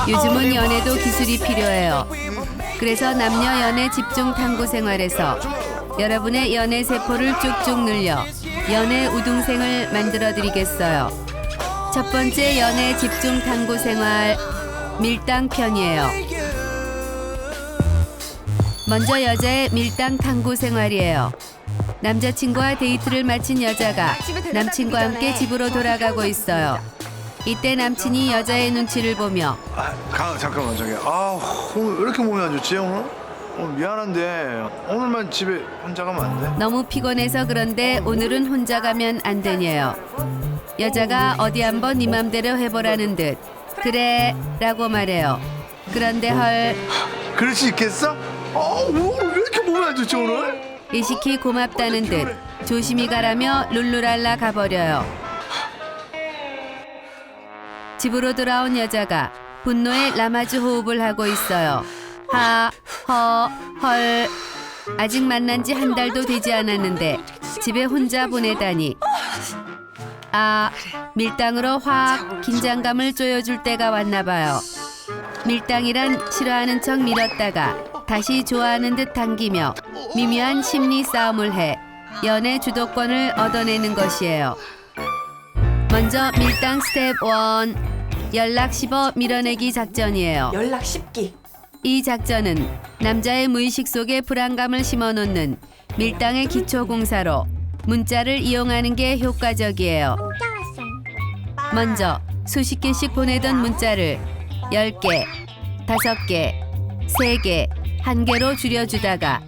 요즘은 연애도 기술이 필요해요. 그래서 남녀 연애 집중 탐구 생활에서 여러분의 연애 세포를 쭉쭉 늘려 연애 우등생을 만들어 드리겠어요. 첫 번째 연애 집중 탐구 생활 밀당 편이에요. 먼저 여자의 밀당 탐구 생활이에요. 남자친구와 데이트를 마친 여자가 남친과 함께 집으로 돌아가고 있어요. 이때 남친이 여자의 눈치를 보며 잠깐만 저기 오늘 왜 이렇게 몸이 안 좋지 오늘? 미안한데 오늘만 집에 혼자 가면 안 돼? 너무 피곤해서 그런데 오늘은 혼자 가면 안 되냐요. 여자가 어디 한번 네 맘대로 해보라는 듯 그래 라고 말해요. 그런데 헐 그럴 수 있겠어? 오늘 왜 이렇게 몸이 안 좋지 오늘? 의식히 고맙다는 듯 조심히 가라며 룰루랄라 가버려요. 집으로 돌아온 여자가 분노의 라마즈 호흡을 하고 있어요. 하, 허, 헐. 아직 만난 지 한 달도 되지 않았는데 집에 혼자 보내다니. 밀당으로 확 긴장감을 조여줄 때가 왔나 봐요. 밀당이란 싫어하는 척 밀었다가 다시 좋아하는 듯 당기며 미묘한 심리 싸움을 해 연애 주도권을 얻어내는 것이에요. 먼저 밀당 스텝 1 연락 씹어 밀어내기 작전이에요. 연락 씹기. 이 작전은 남자의 무의식 속에 불안감을 심어놓는 밀당의 기초 공사로 문자를 이용하는 게 효과적이에요. 먼저 수십 개씩 보내던 문자를 10개, 5개, 3개, 1개로 줄여주다가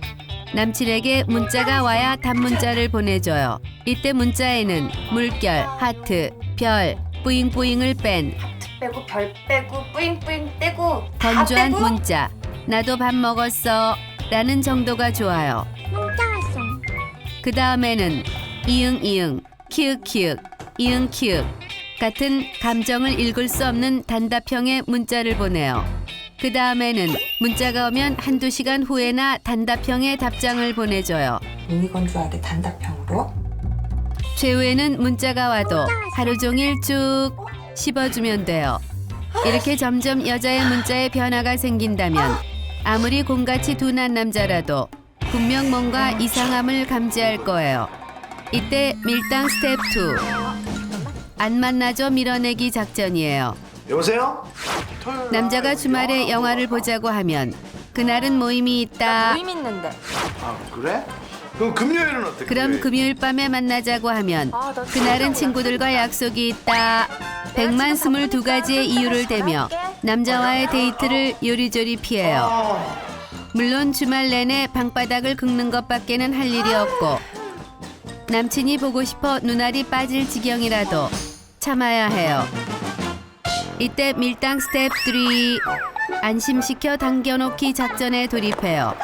남친에게 문자가 와야 단문자를 보내줘요. 이때 문자에는 물결, 하트, 별, 뿌잉뿌잉을 뺀 빼고 별 빼고 뿌잉뿌잉 떼고 다 건조한 빼고. 문자 나도 밥 먹었어 라는 정도가 좋아요. 그 다음에는 이응이응, 키읔키읔, 이응키읔 같은 감정을 읽을 수 없는 단답형의 문자를 보내요. 그 다음에는 문자가 오면 한두 시간 후에나 단답형의 답장을 보내줘요. 미니 건조하게 단답형으로. 최후에는 문자가 와도 하루 종일 쭉 씹어주면 돼요. 이렇게 점점 여자의 문자에 변화가 생긴다면 아무리 공같이 둔한 남자라도 분명 뭔가 이상함을 감지할 거예요. 이때 밀당 스텝 2 안 만나죠 밀어내기 작전이에요. 여보세요? 남자가 주말에 영화를 보자고 하면 그날은 모임이 있다. 모임 있는데. 그래? 그럼 금요일은 어때? 그럼 금요일 밤에 만나자고 하면 나 그날은 친구들과 약속이 있다. 122가지의 이유를 대며 남자와의 데이트를 요리조리 피해요. 물론 주말 내내 방바닥을 긁는 것밖에는 할 일이 없고 남친이 보고 싶어 눈알이 빠질 지경이라도 참아야 해요. 이때 밀당 스텝 3 안심시켜 당겨놓기 작전에 돌입해요.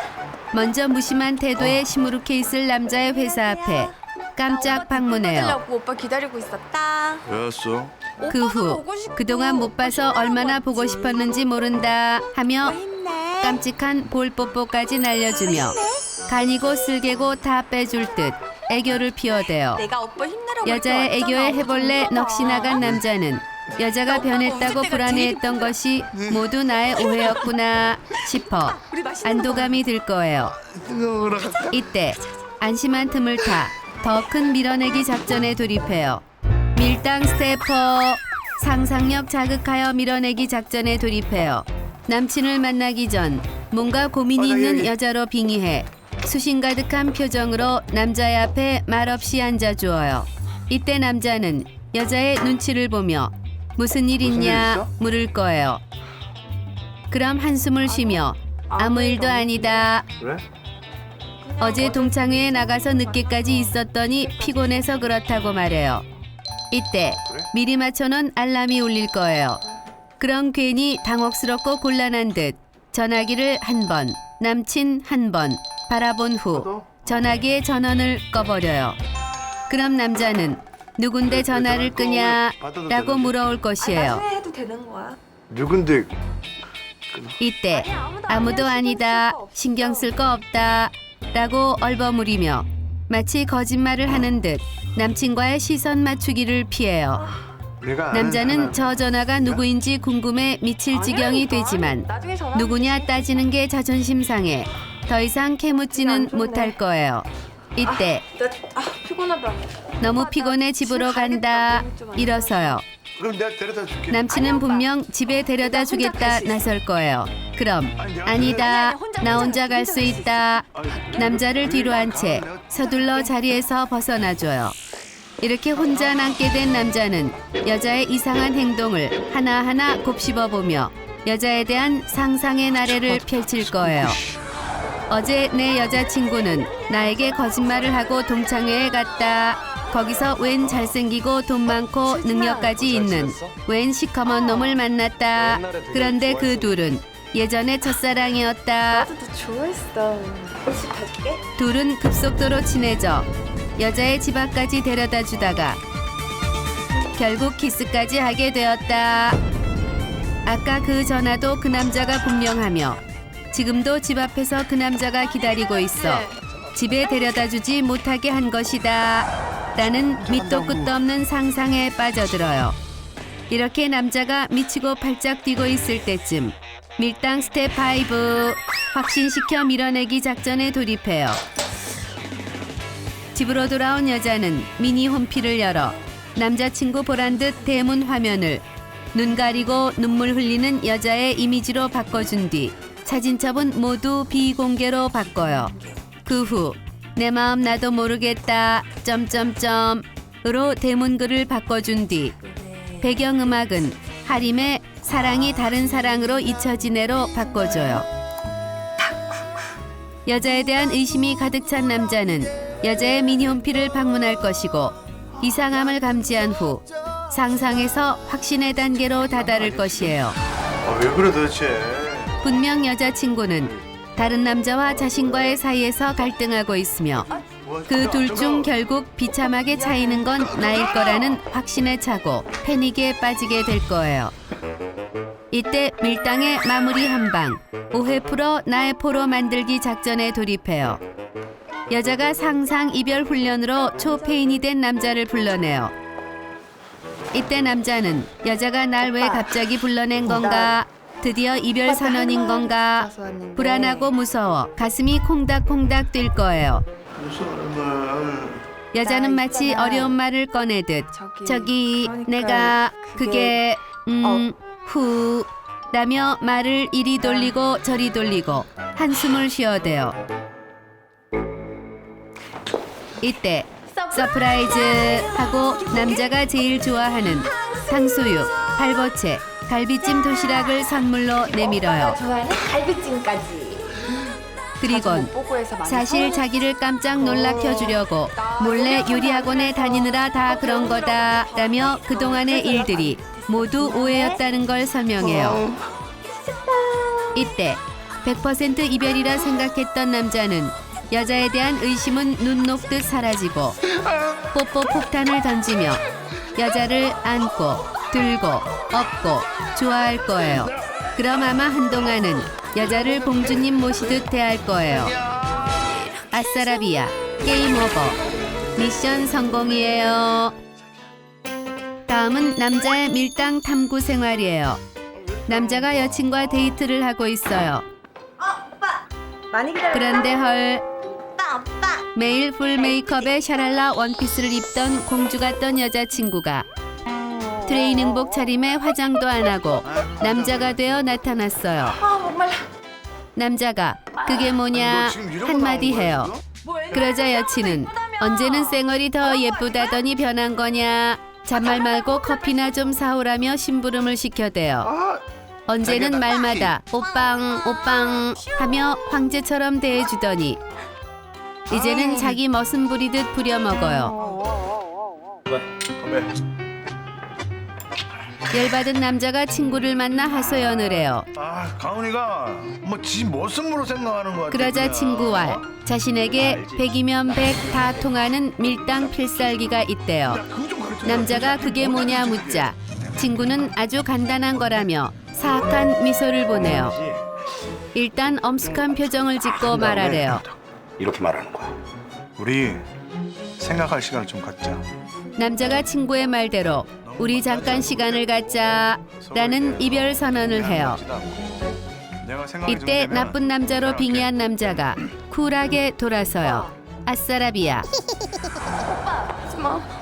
먼저 무심한 태도에 시무룩해 있을 남자의 회사 앞에 깜짝 방문해요. 받으려고 오빠 기다리고 있었다. 왜였어? 그 후 그동안 못 봐서 얼마나 보고 싶었는지 모른다 하며 깜찍한 볼뽀뽀까지 날려주며 간이고 쓸개고 다 빼줄 듯 애교를 피워대요. 내가 오빠 힘내라고 여자의 이렇게 애교에 왔잖아. 해볼래 좀 넋이 나간 남자는 여자가 변했다고 불안해했던 것이 모두 나의 오해였구나 싶어 우리 맛있는 안도감이 들 거예요. 이때 안심한 틈을 타 더 큰 밀어내기 작전에 돌입해요. 밀당 스텝 4 상상력 자극하여 밀어내기 작전에 돌입해요. 남친을 만나기 전 뭔가 고민이 있는 여자로 빙의해 수심 가득한 표정으로 남자의 앞에 말없이 앉아주어요. 이때 남자는 여자의 눈치를 보며 무슨 일 있냐 물을 거예요. 그럼 한숨을 쉬며 아무 일도 아니다. 그래? 어제 동창회에 나가서 늦게까지 있었더니 피곤해서 그렇다고 말해요. 이때 미리 맞춰놓은 알람이 울릴 거예요. 그럼 괜히 당혹스럽고 곤란한 듯 전화기를 한 번, 남친 한 번 바라본 후 전화기의 전원을 꺼버려요. 그럼 남자는 누군데 전화를 끄냐 라고 물어올 것이에요. 나중에 해도 되는 거야. 누군데? 이때 아무도 아니다, 신경 쓸 거 없다 라고 얼버무리며 마치 거짓말을 하는 듯 남친과의 시선 맞추기를 피해요. 내가 아는 남자는 사람. 저 전화가 누구인지 궁금해 미칠 지경이 되지만 나중에 전화. 누구냐 따지는 게 자존심 상해 더 이상 캐묻지는 못할 거예요. 이때 피곤하다. 너무 피곤해 집으로 간다 일어서요. 그럼 내가 데려다 줄게. 남친은 분명 집에 데려다 주겠다 나설 거예요. 그럼 아니다 나 혼자 갈 수 있다. 남자를 뒤로 한 채 서둘러 자리에서 벗어나줘요. 이렇게 혼자 남게 된 남자는 여자의 이상한 행동을 하나하나 곱씹어보며 여자에 대한 상상의 나래를 펼칠 거예요. 어제 내 여자친구는 나에게 거짓말을 하고 동창회에 갔다. 거기서 웬 잘생기고 돈 많고 능력까지 있는 웬 시커먼 놈을 만났다. 그런데 그 둘은 예전의 첫사랑이었다. 나도 너 좋아했어. 집 갈게. 둘은 급속도로 친해져 여자의 집 앞까지 데려다 주다가 결국 키스까지 하게 되었다. 아까 그 전화도 그 남자가 분명하며 지금도 집 앞에서 그 남자가 기다리고 있어 집에 데려다 주지 못하게 한 것이다. 라는 밑도 끝도 없는 상상에 빠져들어요. 이렇게 남자가 미치고 팔짝 뛰고 있을 때쯤 밀당 스텝 5 확신시켜 밀어내기 작전에 돌입해요. 집으로 돌아온 여자는 미니 홈피를 열어 남자친구 보란 듯 대문 화면을 눈 가리고 눈물 흘리는 여자의 이미지로 바꿔준 뒤 사진첩은 모두 비공개로 바꿔요. 그 후 내 마음 나도 모르겠다 으로 대문글을 바꿔준 뒤 배경음악은 하림의 사랑이 다른 사랑으로 잊혀지네로 바꿔줘요. 여자에 대한 의심이 가득 찬 남자는 여자의 미니홈피를 방문할 것이고 이상함을 감지한 후 상상에서 확신의 단계로 다다를 것이에요. 왜 그래 도대체? 분명 여자친구는 다른 남자와 자신과의 사이에서 갈등하고 있으며 그 둘 중 결국 비참하게 차이는 건 나일 거라는 확신에 차고 패닉에 빠지게 될 거예요. 이때 밀당의 마무리 한방 오해 풀어 나의 포로 만들기 작전에 돌입해요. 여자가 상상 이별 훈련으로 초페인이 된 남자를 불러내요. 이때 남자는 여자가 날 왜 갑자기 불러낸 건가? 드디어 이별 선언인 건가? 불안하고 무서워 가슴이 콩닥콩닥 뛸 거예요. 여자는 마치 어려운 말을 꺼내듯 저기 내가 그게 후 라며 말을 이리 돌리고 저리 돌리고 한숨을 쉬어대요. 이때 서프라이즈 하고 남자가 제일 좋아하는 탕수육, 발버채, 갈비찜 도시락을 선물로 내밀어요. 좋아하는 갈비찜까지. 그리곤 사실 자기를 깜짝 놀라켜 주려고 몰래 요리학원에 다니느라 다 그런 거다 라며 그동안의 일들이 모두 오해였다는 걸 설명해요. 이때 100% 이별이라 생각했던 남자는 여자에 대한 의심은 눈 녹듯 사라지고 뽀뽀 폭탄을 던지며 여자를 안고 들고 업고 좋아할 거예요. 그럼 아마 한동안은 여자를 공주님 모시듯 대할 거예요. 아싸라비아 게임 오버 미션 성공이에요. 다음은 남자의 밀당 탐구 생활이에요. 남자가 여친과 데이트를 하고 있어요. 오빠 많이 기다렸다. 그런데 헐 오빠. 매일 풀 메이크업에 샤랄라 원피스를 입던 공주 같던 여자친구가 트레이닝복 차림에 화장도 안 하고 남자가 되어 나타났어요. 목말라. 남자가 그게 뭐냐 한마디 해요. 그러자 여친은 언제는 쌩얼이 더 예쁘다더니 변한 거냐. 잔말 말고 커피나 좀 사오라며 심부름을 시켜대요. 언제는 말마다 오빵 오빵 하며 황제처럼 대해주더니 이제는 자기 머슴 부리듯 부려먹어요. 열받은 남자가 친구를 만나 하소연을 해요. 가은이가 뭐 지 머슴으로 생각하는 거 같아. 그러자 그냥. 친구와 자신에게 100이면 100 다 통하는 밀당 필살기가 있대요. 그거 좀 가르쳐. 남자가 그게 뭐냐 묻자 친구는 아주 간단한 거라며 사악한 미소를 보내요. 일단 엄숙한 표정을 짓고 말하래요. 이렇게 말하는 거야. 우리 생각할 시간을 좀 갖자. 남자가 친구의 말대로 우리 잠깐 시간을 갖자라는 이별 선언을 해요. 내가 생각이 이때 좀 되면 나쁜 남자로 빙의한 남자가 쿨하게 돌아서요. 아싸라비야.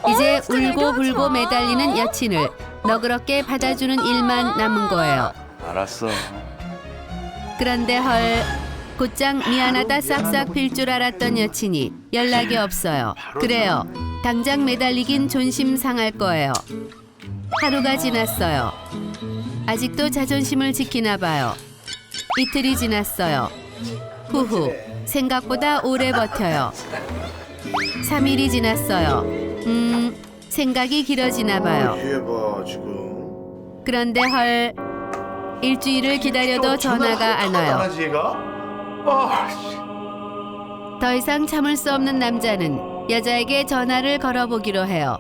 이제 울고 불고 매달리는 여친을 너그럽게 받아주는 일만 남은 거예요. 알았어. 그런데 헐, 곧장 미안하다 싹싹 빌 줄 알았던 여친이 연락이 없어요. 그래요. 당장 매달리긴 존심 상할 거예요. 하루가 지났어요. 아직도 자존심을 지키나 봐요. 이틀이 지났어요. 후후, 생각보다 오래 버텨요. 3일이 지났어요. 생각이 길어지나 봐요. 이게 봐 지금. 그런데 헐, 일주일을 기다려도 전화가 안 와요. 하지 얘가? 아, 씨. 더 이상 참을 수 없는 남자는 여자에게 전화를 걸어보기로 해요.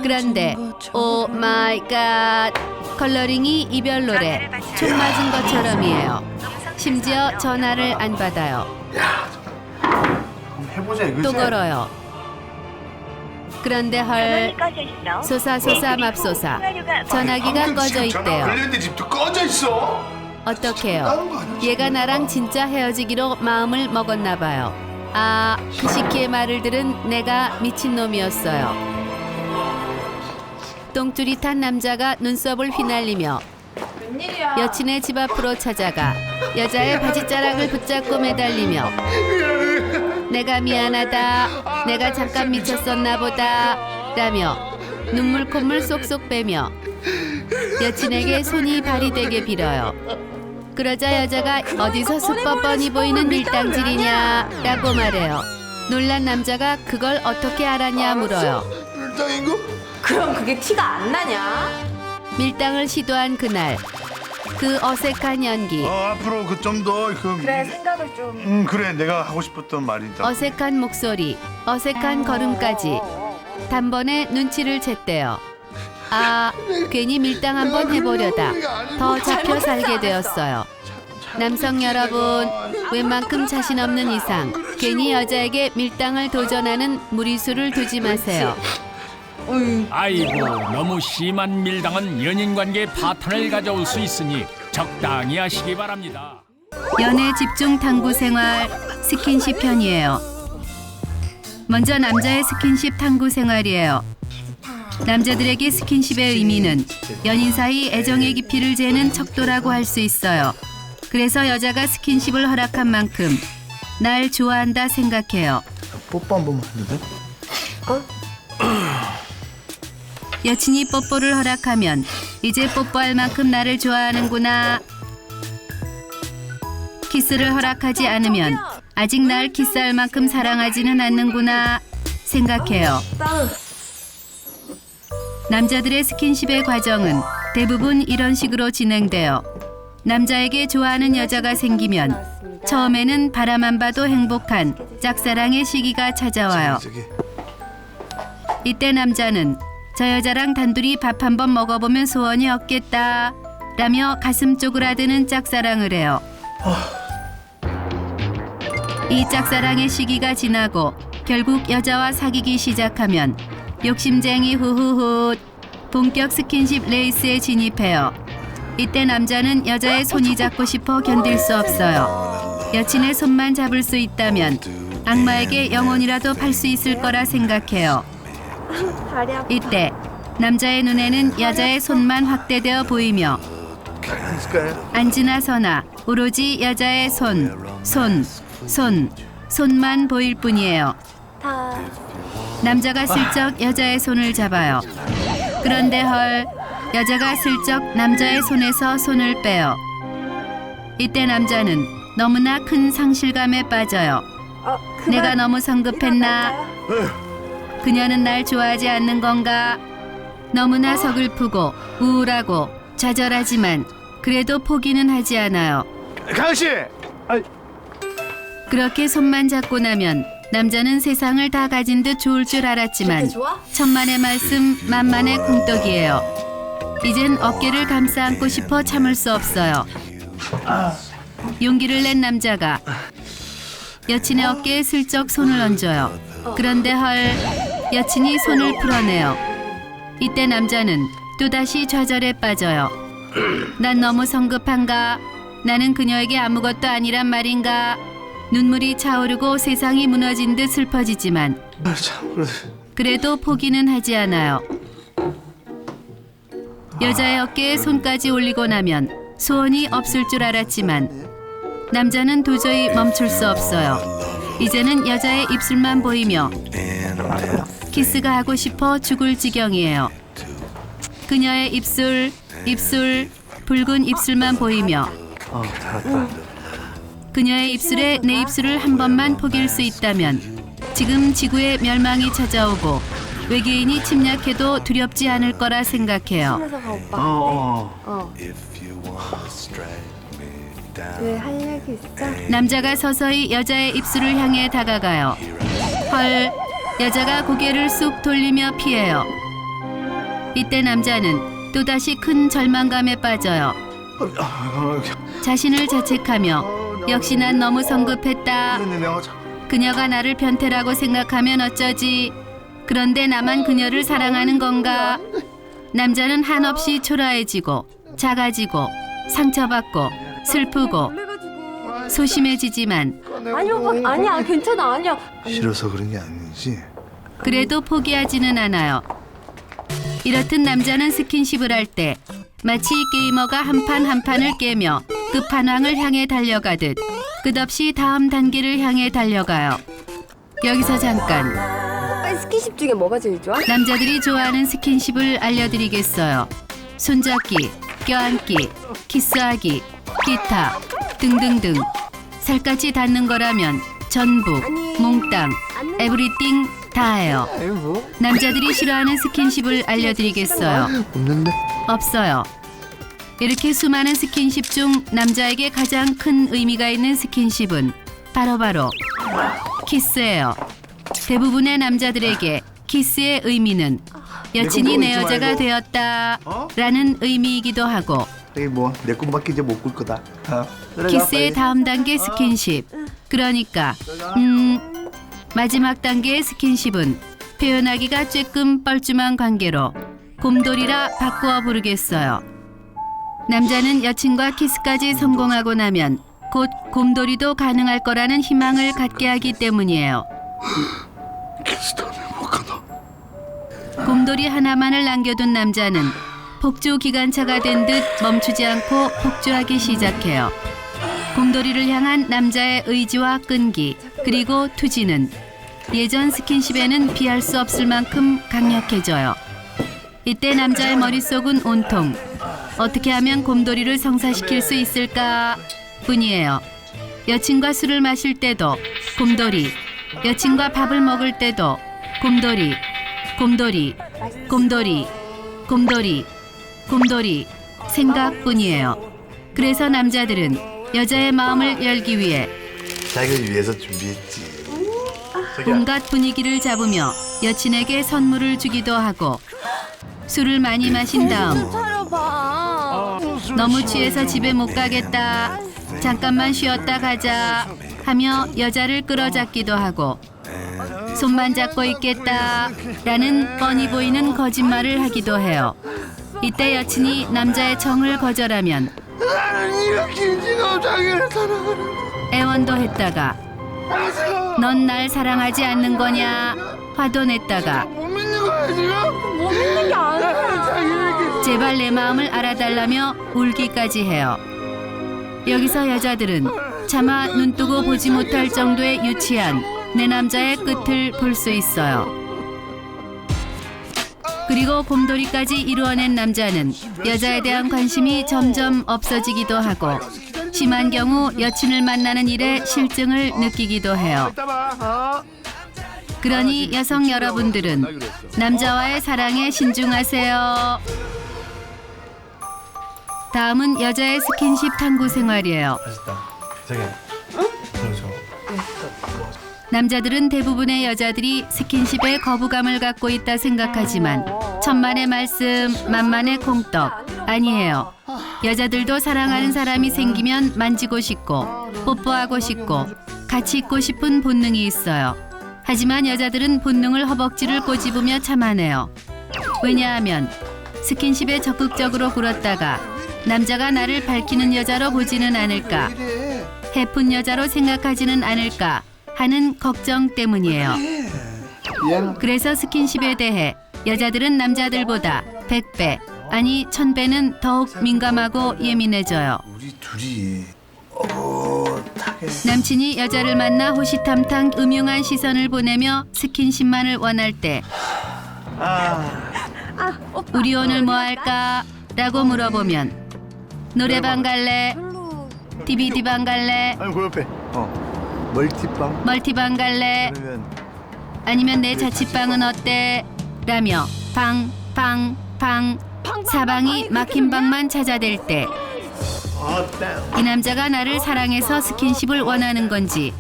그런데 오 마이 갓, 컬러링이 이별 노래 총 맞은 것처럼이에요. 심지어 전화를 안 받아요. 한번 해보자 이거지. 또 걸어요. 그런데 헐, 솟아솟아 맙소사, 전화기가 꺼져 있대요. 관련된 집도 꺼져 있어. 어떡해요? 얘가 나랑 진짜 헤어지기로 마음을 먹었나 봐요. 아, 그 시키의 말을 들은 내가 미친놈이었어요. 똥줄이 탄 남자가 눈썹을 휘날리며 웬일이야? 여친의 집 앞으로 찾아가 여자의 바지자락을 붙잡고 매달리며 내가 미안하다, 내가 잠깐 미쳤었나 보다 라며 눈물 콧물 쏙쏙 빼며 여친에게 손이 발휘되게 빌어요. 그러자 여자가 어디서 수뻔뻔히 보이는 밀당질이냐 라고 말해요. 놀란 남자가 그걸 어떻게 알았냐 물어요. 일당인 거? 그럼 그게 티가 안 나냐? 밀당을 시도한 그날, 그 어색한 연기, 앞으로 그 좀 더 그. 그래 생각을 좀. 그래 내가 하고 싶었던 말이다. 어색한 목소리, 어색한 걸음까지 단번에 눈치를 챘대요. 아, 괜히 밀당 한번 해보려다 더 잡혀 살게 되었어요. 남성 여러분, 웬만큼 자신 없는 이상 괜히 여자에게 밀당을 도전하는 무리수를 두지 마세요. 아이고, 너무 심한 밀당은 연인관계에 파탄을 가져올 수 있으니 적당히 하시기 바랍니다. 연애 집중 탐구 생활 스킨십 편이에요. 먼저 남자의 스킨십 탐구 생활이에요. 남자들에게 스킨십의 의미는 연인 사이 애정의 깊이를 재는 척도라고 할 수 있어요. 그래서 여자가 스킨십을 허락한 만큼 날 좋아한다 생각해요. 뽀뽀 한 번만 해도 돼? 여친이 뽀뽀를 허락하면 이제 뽀뽀할 만큼 나를 좋아하는구나. 키스를 허락하지 않으면 아직 날 키스할 만큼 사랑하지는 않는구나 생각해요. 남자들의 스킨십의 과정은 대부분 이런 식으로 진행돼요. 남자에게 좋아하는 여자가 생기면 처음에는 바라만 봐도 행복한 짝사랑의 시기가 찾아와요. 이때 남자는 저 여자랑 단둘이 밥 한 번 먹어보면 소원이 없겠다 라며 가슴 쪼그라드는 짝사랑을 해요. 이 짝사랑의 시기가 지나고 결국 여자와 사귀기 시작하면 욕심쟁이 후후훗 본격 스킨십 레이스에 진입해요. 이때 남자는 여자의 손이 잡고 싶어 견딜 수 없어요. 여친의 손만 잡을 수 있다면 악마에게 영혼이라도 팔 수 있을 거라 생각해요. 이때 남자의 눈에는 여자의 손만 확대되어 보이며 앉으나 서나 오로지 여자의 손만 보일 뿐이에요. 남자가 슬쩍 여자의 손을 잡아요. 그런데 헐, 여자가 슬쩍 남자의 손에서 손을 빼요. 이때 남자는 너무나 큰 상실감에 빠져요. 내가 너무 성급했나? 그녀는 날 좋아하지 않는 건가? 너무나 서글프고 우울하고 좌절하지만 그래도 포기는 하지 않아요. 강씨. 그렇게 손만 잡고 나면 남자는 세상을 다 가진 듯 좋을 줄 알았지만 천만의 말씀 만만의 쿵떡이에요. 이젠 어깨를 감싸 안고 싶어 참을 수 없어요. 용기를 낸 남자가 여친의 어깨에 슬쩍 손을 얹어요. 그런데 헐, 여친이 손을 풀어내요. 이때 남자는 또다시 좌절에 빠져요. 난 너무 성급한가? 나는 그녀에게 아무것도 아니란 말인가? 눈물이 차오르고 세상이 무너진 듯 슬퍼지지만 참 그래. 그래도 포기는 하지 않아요. 여자의 어깨에 손까지 올리고 나면 소원이 없을 줄 알았지만 남자는 도저히 멈출 수 없어요. 이제는 여자의 입술만 보이며 키스가 하고 싶어 죽을 지경이에요. 그녀의 입술, 붉은 입술만 보이며 잘했다. 그녀의 입술에 내 입술을 한 번만 포길 수 있다면 지금 지구에 멸망이 찾아오고 외계인이 침략해도 두렵지 않을 거라 생각해요. 그래서 가 오빠. 어. 왜 할 얘기 있어? 남자가 서서히 여자의 입술을 향해 다가가요. 헐, 여자가 고개를 쑥 돌리며 피해요. 이때 남자는 또다시 큰 절망감에 빠져요. 자신을 자책하며 역시 난 너무 성급했다. 그녀가 나를 변태라고 생각하면 어쩌지. 그런데 나만 그녀를 사랑하는 건가? 남자는 한없이 초라해지고 작아지고 상처받고 슬프고 그래가지고. 소심해지지만 아니 오빠 아니야 괜찮아 아니야. 싫어서 그런 게 아니지. 그래도 포기하지는 않아요. 이렇듯 남자는 스킨십을 할 때 마치 게이머가 한 판 한 판을 깨며 끝판왕을 향해 달려가듯 끝없이 다음 단계를 향해 달려가요. 여기서 잠깐 오빠 스킨십 중에 뭐가 제일 좋아? 남자들이 좋아하는 스킨십을 알려드리겠어요. 손잡기, 껴안기, 키스하기, 기타 등등등. 살갗이 닿는 거라면 전부, 몽땅, 에브리띵 다 해요. 남자들이 싫어하는 스킨십을 알려드리겠어요. 없는데? 없어요. 이렇게 수많은 스킨십 중 남자에게 가장 큰 의미가 있는 스킨십은 바로 키스예요. 대부분의 남자들에게 키스의 의미는 여친이 내 여자가 되었다라는 의미이기도 하고 이게 뭐 내 꿈밖에 이제 못 꿀 거다. 키스의 다음 단계 스킨십, 그러니까 마지막 단계의 스킨십은 표현하기가 쬐끔 뻘쭘한 관계로 곰돌이라 바꾸어 부르겠어요. 남자는 여친과 키스까지 성공하고 나면 곧 곰돌이도 가능할 거라는 희망을 갖게 하기 때문이에요. 키스도 행복하다. 곰돌이 하나만을 남겨둔 남자는 폭주 기관차가 된 듯 멈추지 않고 폭주하기 시작해요. 곰돌이를 향한 남자의 의지와 끈기 그리고 투지는 예전 스킨십에는 비할 수 없을 만큼 강력해져요. 이때 남자의 머릿속은 온통 어떻게 하면 곰돌이를 성사시킬 수 있을까 뿐이에요. 여친과 술을 마실 때도 곰돌이, 여친과 밥을 먹을 때도 곰돌이, 곰돌이 생각뿐이에요. 그래서 남자들은 여자의 마음을 열기 위해 자기를 위해서 준비했지. 온갖 분위기를 잡으며 여친에게 선물을 주기도 하고 술을 많이 마신 다음 차려봐. 너무 취해서 집에 못 가겠다, 잠깐만 쉬었다 가자 하며 여자를 끌어잡기도 하고 손만 잡고 있겠다 라는 뻔히 보이는 거짓말을 하기도 해요. 이때 여친이 남자의 정을 거절하면 나는 이렇게 지금 자기를 사랑하는. 애원도 했다가 넌 날 사랑하지 않는 거냐 화도 냈다가 못 믿는 거야 지금? 못 믿는 게 아니야. 제발 내 마음을 알아달라며 울기까지 해요. 여기서 여자들은 차마 눈뜨고 보지 못할 정도의 유치한 내 남자의 끝을 볼 수 있어요. 그리고 곰돌이까지 이루어낸 남자는 여자에 대한 관심이 점점 없어지기도 하고 심한 경우 여친을 만나는 일에 실증을 느끼기도 해요. 그러니 여성 여러분들은 남자와의 사랑에 신중하세요. 다음은 여자의 스킨십 탐구 생활이에요. 남자들은 대부분의 여자들이 스킨십에 거부감을 갖고 있다 생각하지만 천만의 말씀, 만만의 콩떡 아니에요. 여자들도 사랑하는 사람이 생기면 만지고 싶고 뽀뽀하고 싶고 같이 있고 싶은 본능이 있어요. 하지만 여자들은 본능을 허벅지를 꼬집으며 참아내요. 왜냐하면 스킨십에 적극적으로 굴었다가 남자가 나를 밝히는 여자로 보지는 않을까, 해픈 여자로 생각하지는 않을까 하는 걱정 때문이에요. 그래서 스킨십에 대해 여자들은 남자들보다 100배, 아니 1000배는 더욱 민감하고 예민해져요. 우리 둘이 남친이 여자를 만나 호시탐탐 음흉한 시선을 보내며 스킨십만을 원할 때 우리 오늘 뭐 할까? 라고 물어보면 노래방 갈래? DVD방 갈래? 아니 그 옆에 멀티빵 멀티방 갈래? 그러면 아니면 내 자취방은 어때? 라며 방 사방이 막힌 방만 찾아댈 때 이 남자가 나를 사랑해서 스킨십을 원하는 건지,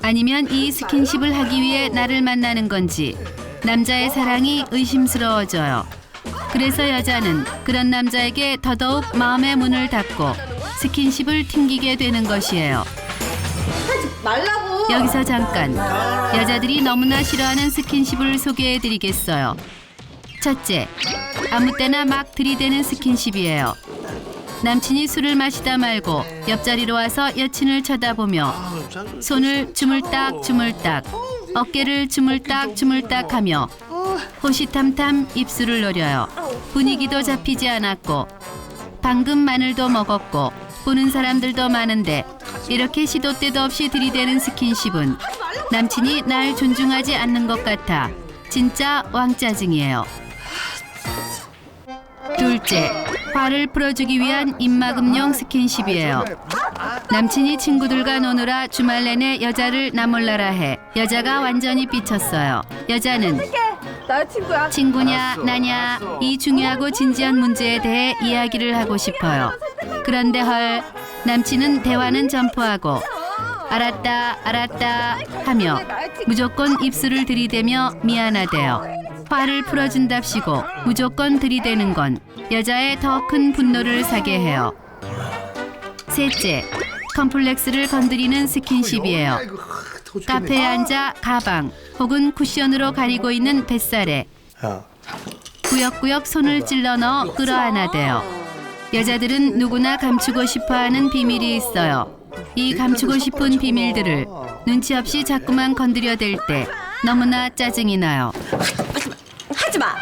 아니면 이 스킨십을 하기 위해 나를 만나는 건지 남자의 사랑이 의심스러워져요. 그래서 여자는 그런 남자에게 더더욱 마음의 문을 닫고 스킨십을 튕기게 되는 것이에요. 말라고. 여기서 잠깐 여자들이 너무나 싫어하는 스킨십을 소개해드리겠어요. 첫째, 아무 때나 막 들이대는 스킨십이에요. 남친이 술을 마시다 말고 옆자리로 와서 여친을 쳐다보며 손을 주물딱 어깨를 주물딱 하며 호시탐탐 입술을 노려요. 분위기도 잡히지 않았고 방금 마늘도 먹었고 보는 사람들도 많은데 이렇게 시도 때도 없이 들이대는 스킨십은 남친이 날 존중하지 않는 것 같아 진짜 왕짜증이에요. 둘째, 화를 풀어주기 위한 입막음용 스킨십이에요. 남친이 친구들과 노느라 주말 내내 여자를 나몰라라 해 여자가 완전히 삐쳤어요. 여자는 나 친구야. 친구냐 나냐 이 중요하고 진지한 문제에 대해 이야기를 하고 싶어요. 그런데 헐, 남친은 대화는 점프하고 알았다 하며 무조건 입술을 들이대며 미안하대요. 화를 풀어준답시고 무조건 들이대는 건 여자의 더 큰 분노를 사게 해요. 셋째, 컴플렉스를 건드리는 스킨십이에요. 카페에 앉아 가방 혹은 쿠션으로 가리고 있는 뱃살에 구역구역 손을 찔러 넣어 끌어안아대요. 여자들은 누구나 감추고 싶어하는 비밀이 있어요. 이 감추고 싶은 비밀들을 눈치 없이 자꾸만 건드려댈 때 너무나 짜증이 나요. 하지 마.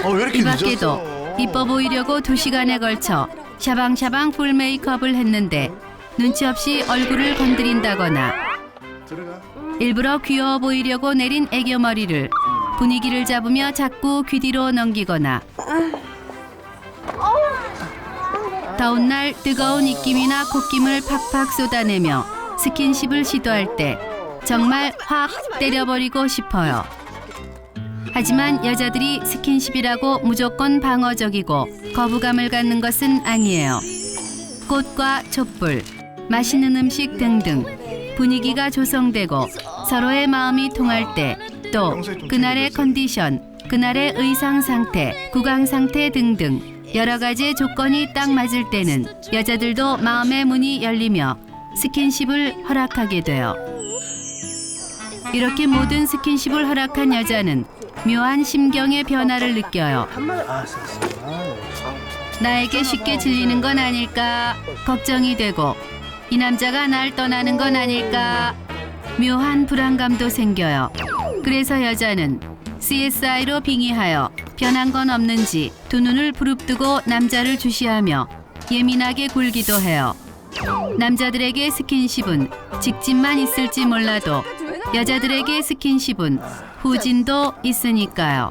왜 이렇게 이 밖에도 늦었어? 이뻐 보이려고 2시간에 걸쳐 샤방샤방 풀 메이크업을 했는데 눈치 없이 얼굴을 건드린다거나 들어가. 일부러 귀여워 보이려고 내린 애교 머리를 분위기를 잡으며 자꾸 귀 뒤로 넘기거나 더운 날 뜨거운 입김이나 콧김을 팍팍 쏟아내며 스킨십을 시도할 때 정말 확 때려버리고 싶어요. 하지만 여자들이 스킨십이라고 무조건 방어적이고 거부감을 갖는 것은 아니에요. 꽃과 촛불, 맛있는 음식 등등 분위기가 조성되고 서로의 마음이 통할 때 또 그날의 컨디션, 그날의 의상 상태, 구강 상태 등등 여러 가지의 조건이 딱 맞을 때는 여자들도 마음의 문이 열리며 스킨십을 허락하게 돼요. 이렇게 모든 스킨십을 허락한 여자는 묘한 심경의 변화를 느껴요. 나에게 쉽게 질리는 건 아닐까 걱정이 되고 이 남자가 날 떠나는 건 아닐까 묘한 불안감도 생겨요. 그래서 여자는 CSI로 빙의하여 변한 건 없는지 두 눈을 부릅뜨고 남자를 주시하며 예민하게 굴기도 해요. 남자들에게 스킨십은 직진만 있을지 몰라도 여자들에게 스킨십은 후진도 있으니까요.